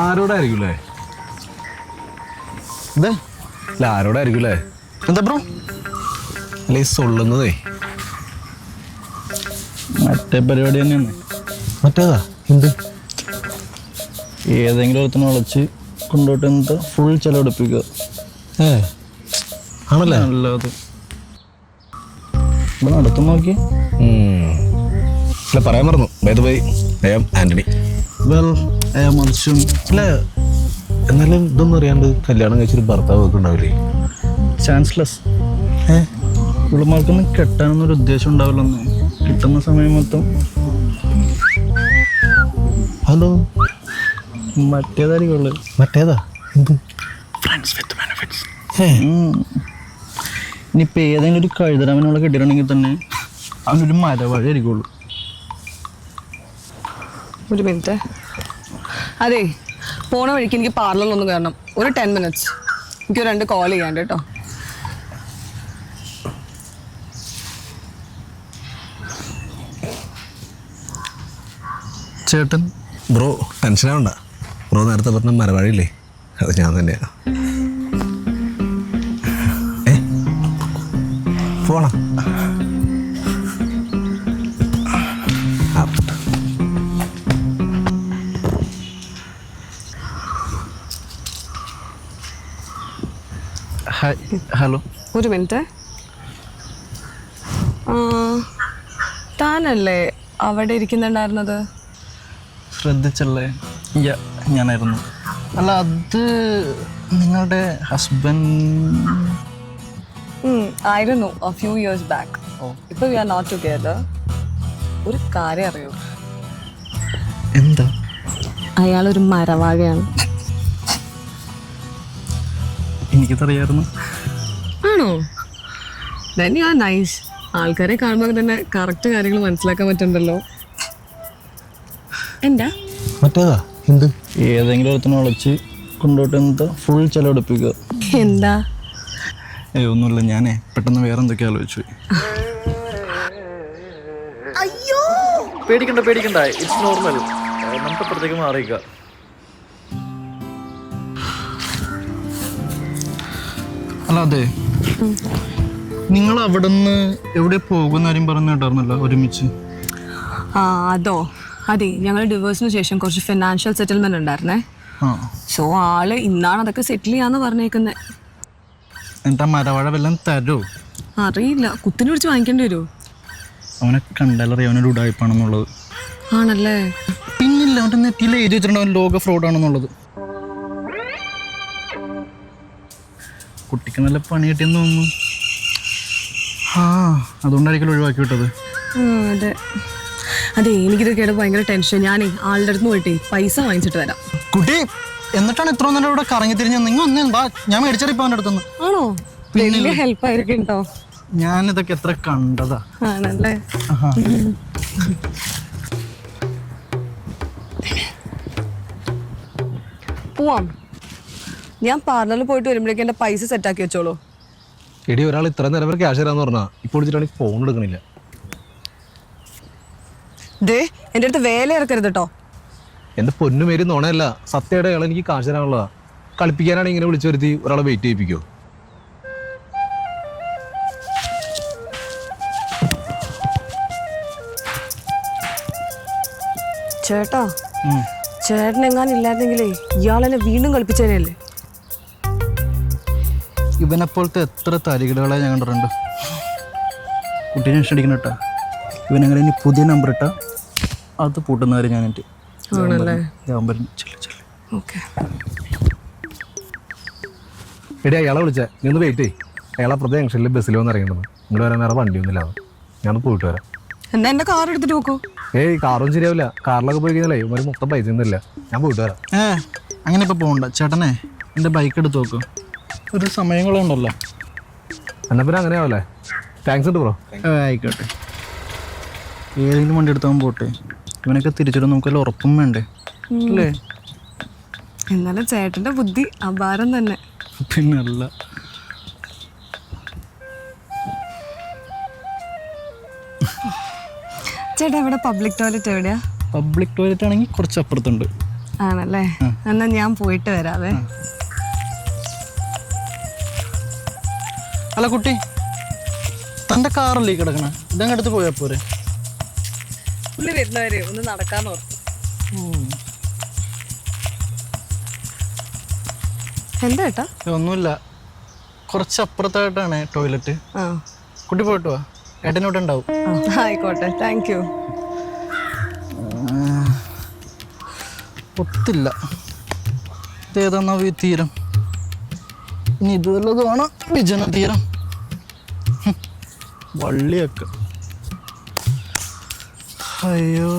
ആരോടായിരിക്കൂലേ? ഇത് അല്ല ആരോടായിരിക്കൂലേ? എന്താ ബ്രോ? അല്ല ഈ സൊള്ളുന്നതേ മറ്റേ പരിപാടി തന്നെയാണ്. മറ്റേതാ? എന്ത്? ഏതെങ്കിലും ഒരുത്തിനെ വിളിച്ച് കൊണ്ടോട്ട് എന്നിട്ട് ഫുൾ ചെലവെടുപ്പിക്കുക. ആണല്ലേ? അല്ലാതെ ഇവിടെ നടത്തു നോക്കി. അല്ല പറയാൻ മറന്നു. Bye Antony. Well I am Arjun. അല്ല എന്നാലും ഇതൊന്നും അറിയാണ്ട് കല്യാണം കഴിച്ചൊരു ഭർത്താവ് ഒക്കെ ഉണ്ടാവില്ലേ? ചാൻസ്ലെസ്. ഇവിളുമാർക്കൊന്നും കെട്ടാനൊന്നൊരു ഉദ്ദേശം ഉണ്ടാവില്ലെന്ന്. കിട്ടുന്ന സമയം മൊത്തം ഹലോ മറ്റേതായിരിക്കും ഉള്ളത്. മറ്റേതാ? എന്ത്? ഇനിയിപ്പോൾ ഏതെങ്കിലും ഒരു കഴുതരാമനുള്ള കെട്ടിയിട്ടുണ്ടെങ്കിൽ തന്നെ അവനൊരു മരവഴി ആയിരിക്കുള്ളൂ. ഒരു മിനിറ്റ്. അതെ, പോണ വഴിക്ക് എനിക്ക് പാർലറിലൊന്ന് കയറണം. ഒരു 10 minutes. എനിക്ക് 2 കോൾ ചെയ്യാണ്ട് കേട്ടോ. ചേട്ടൻ ബ്രോ ടെൻഷനാവണ്ട. ബ്രോ നേരത്തെ പറഞ്ഞ മരവാഴിയില്ലേ, അത് ഞാൻ തന്നെയാ. പോണം. ഹലോ. ഒരു മിനിറ്റ്. താനല്ലേ അവിടെ ഇരിക്കുന്നുണ്ടായിരുന്നത്? ശ്രദ്ധിച്ചല്ലേ? ഞാനായിരുന്നു. അല്ല അത് നിങ്ങളുടെ ഹസ്ബൻഡ് ആയിരുന്നു a few years back. ഇപ്പോൾ we are not together. ഒരു കാര്യം അറിയോ? എന്താ? അയാളൊരു മരവാഴയാണ്. എനിക്കതറിയായിരുന്നു. ആണോ? then you are nice. ആൾക്കാരെ കാണുമ്പോൾ തന്നെ കറക്റ്റ് കാര്യങ്ങൾ മനസ്സിലാക്കാൻ പറ്റുന്നുണ്ടല്ലോ. എന്താ? മറ്റേതാ? എന്ത്? ഏതെങ്കിലും ഒരുത്തിനെ വിളിച്ച് കൊണ്ടോട്ട് എന്നിട്ട് ഫുൾ ചെലവെടുപ്പിക്കുക. എന്താ? ഒന്നുമില്ല, ഞാനേ പെട്ടെന്ന് വേറെ എന്തൊക്കെ ആലോചിച്ചു. പേടിക്കണ്ട, ഇറ്റ്സ് നോർമൽ. നമുക്ക് അപ്പുറത്തേക്ക് മാറിയിക്കാം. അല്ല അതെ, നിങ്ങൾ അവിടെ നിന്ന് എവിടെ പോകുന്ന കാര്യം പറഞ്ഞു കേട്ടായിരുന്നല്ലോ ഒരുമിച്ച്. അതോ? അതെ, ഞങ്ങൾ ഡിവോഴ്സിന് ശേഷം കുറച്ച് ഫിനാൻഷ്യൽ സെറ്റിൽമെന്റ് ഉണ്ടായിരുന്നേ. സോ ആള് ഇന്നാണ് അതൊക്കെ സെറ്റിൽ ചെയ്യാന്ന് പറഞ്ഞേക്കുന്നത്. എന്നിട്ട് മരവാഴ വല്ലതും തരോ? അറിയില്ല, കുത്തിനെ പിടിച്ച് വാങ്ങിക്കേണ്ടി വരുമോ? അവനെ കണ്ടാലറിയാം അവനൊരു ഉടായ്പാണെന്നുള്ളത്. ആണല്ലേ? പിന്നില്ല, അവൻ്റെ നെറ്റിയിൽ എഴുതി വെച്ചിട്ടുണ്ട് അവൻ ലോക ഫ്രോഡാണെന്നുള്ളത്. കുട്ടിക്ക് നല്ല പണി കിട്ടിയെന്ന് തോന്നുന്നു. അതുകൊണ്ടായിരിക്കും ഒഴിവാക്കി വിട്ടത്. അതെ അതെ, എനിക്കിതൊക്കെയാണ് ഭയങ്കര ടെൻഷൻ. ഞാനേ ആളുടെ അടുത്ത് പോയിട്ടേ പൈസ വാങ്ങിച്ചിട്ട് വരാം. കുട്ടി എന്നിട്ടാണ് ഇത്ര നേരം ഇവിടെ കറങ്ങി തിരിഞ്ഞ് നിങ്ങൾ ഒന്നേ വാ, ഞാൻ മേടിച്ചറിയിപ്പോ അവൻ്റെ അടുത്തുനിന്ന്. ആണോ? വലിയ ഹെൽപ്പ് ആയിരിക്കും കേട്ടോ. ഞാനിതൊക്കെ എത്ര കണ്ടതാ. ആണല്ലേ? പോവാം. ഞാൻ പാർലറിൽ പോയിട്ട് വരുമ്പോഴേക്കും എൻ്റെ പൈസ സെറ്റാക്കി വെച്ചോളൂ. എടി, ഒരാൾ ഇത്ര നേരം വരെ ക്യാഷ് തരാന്ന് പറഞ്ഞാ ഇപ്പോൾ വിളിച്ചിട്ടാണെങ്കിൽ ഫോൺ എടുക്കണില്ല. ദേ, എൻ്റെ അടുത്ത് വേല ഇറക്കരുത് കേട്ടോ. എൻ്റെ പൊന്നുമേരി നുണയല്ല, സത്യയുടെ അയാൾ എനിക്ക് കാശ് തരാനുള്ളതാ. കളിപ്പിക്കാനാണ് ഇങ്ങനെ വിളിച്ചു വരുത്തി ഒരാളെ വെയിറ്റ് ചെയ്യിപ്പിക്കോ? ചേട്ടാ, ചേട്ടനെങ്ങാനും ഇല്ലായിരുന്നെങ്കിലേ ഇയാളെന്നെ വീണ്ടും കളിപ്പിച്ചേനല്ലേ. ഇവനെപ്പോലത്തെ എത്ര തരികിടകളെ ഞാൻ കണ്ടിട്ടുണ്ട്. കുട്ടീനെ ടെൻഷൻ കേട്ടാ. ഇവനെങ്ങനെ ഇനി പുതിയ നമ്പർ ഇട്ടാ അത് പൂട്ടുന്നവരെ ഞാൻ എൻ്റെ എടി, അയാളെ വിളിച്ചേ, നീ ഒന്ന് വെയിറ്റ് ചെയ്യ്. അയാളെ അപ്പുറത്തെ ജംഗ്ഷനിൽ ബസ്സിൽ വന്ന് ഇറങ്ങിയിട്ടുണ്ടെന്ന്. നിങ്ങൾ വരാൻ വേറെ വണ്ടിയൊന്നുമില്ല. ഞാനൊന്ന് പോയിട്ട് വരാം. എന്നാ എൻ്റെ കാർ എടുത്തിട്ട് നോക്കൂ. കാറും ശരിയാവില്ല. കാറിലൊക്കെ പോയി കഴിഞ്ഞാലേ ഒരു മൊത്തം പൈസ ഒന്നുമില്ല. ഞാൻ പോയിട്ട് വരാം. അങ്ങനെ ഇപ്പോൾ പോകണ്ട ചേട്ടനെ, എൻ്റെ ബൈക്ക് എടുത്ത് നോക്കും. ഒരു സമയങ്ങളുണ്ടല്ലോ. എന്നാൽ പിന്നെ അങ്ങനെ ആവല്ലേ? താങ്ക്സ് ഉണ്ട് ബ്രോ. ആയിക്കോട്ടെ. ഏതെങ്കിലും വണ്ടി എടുത്താൽ പോട്ടെ. ഇവനൊക്കെ തിരിച്ചിട്ട് നമുക്കെല്ലാം ഉറപ്പും വേണ്ടേ അല്ലേ? എന്നാലും ചേട്ടൻ്റെ ബുദ്ധി അപാരം തന്നെ. പിന്നല്ല. ചേട്ടാ, ഇവിടെ പബ്ലിക് ടോയ്ലറ്റ് എവിടെയാ? പബ്ലിക് ടോയ്ലറ്റ് ആണെങ്കിൽ കുറച്ച് അപ്പുറത്തുണ്ട്. ആണല്ലേ, എന്നാ ഞാൻ പോയിട്ട് വരാവേ. അല്ല കുട്ടി, തൻ്റെ കാറല്ലേ കിടക്കണ, ഇതങ്ങടുത്ത് പോയാൽ പോരെ? പുള്ളി വരുന്നവരെ ഒന്ന് നടക്കാന്ന് ഓർത്തു. എന്താ ഏട്ടാ? ഒന്നുമില്ല, കുറച്ച് അപ്പുറത്തായിട്ടാണ് ടോയ്ലറ്റ്. കുട്ടി പോയിട്ട് വാ, ഏട്ടനോട്ട് ഉണ്ടാവും. ആയിക്കോട്ടെ, താങ്ക് യു. ഒത്തില്ല, ഇതേതാ ഈ തീരം? ഇനി ഇത് വല്ലതുമാണ് വിജന തീരം. വള്ളിയൊക്കെ അയ്യോ.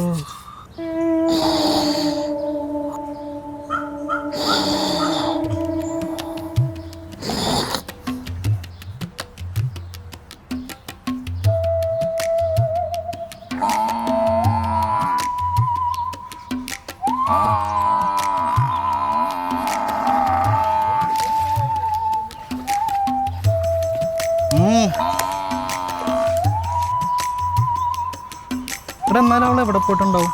ഇവിടെ എന്നാലും അവൾ എവിടെ പോയിട്ടുണ്ടാവും?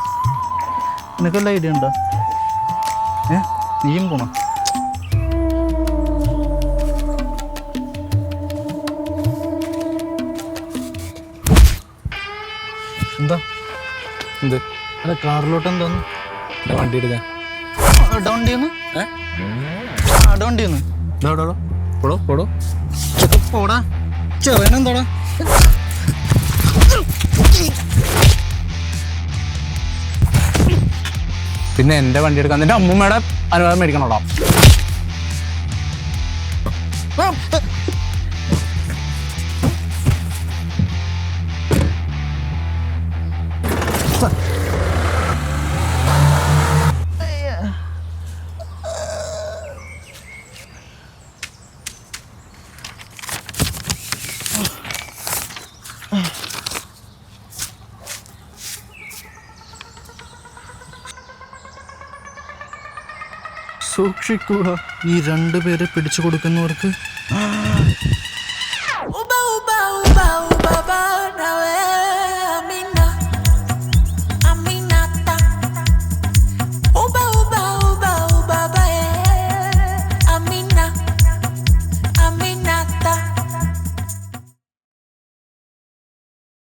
നിനക്ക് വല്ല ഐഡിയ ഉണ്ടോ? നീയും പോണം. എന്താ എന്ത്? അല്ല കാറിലോട്ട് എന്തോന്ന്? വണ്ടി എടുക്കാൻ ഡോണ്ടിന്ന് ഡോണ്ടിന്ന് പോടോ പോടോ പോടാ, ചെറുനെന്താടാ? പിന്നെ എൻ്റെ വണ്ടി എടുക്കാൻ നിന്റെ അമ്മൂമ്മയുടെ അനുവാദം മേടിക്കണോടാ. സൂക്ഷിക്കുക, ഈ 2 പേരെ പിടിച്ചു കൊടുക്കുന്നവർക്ക്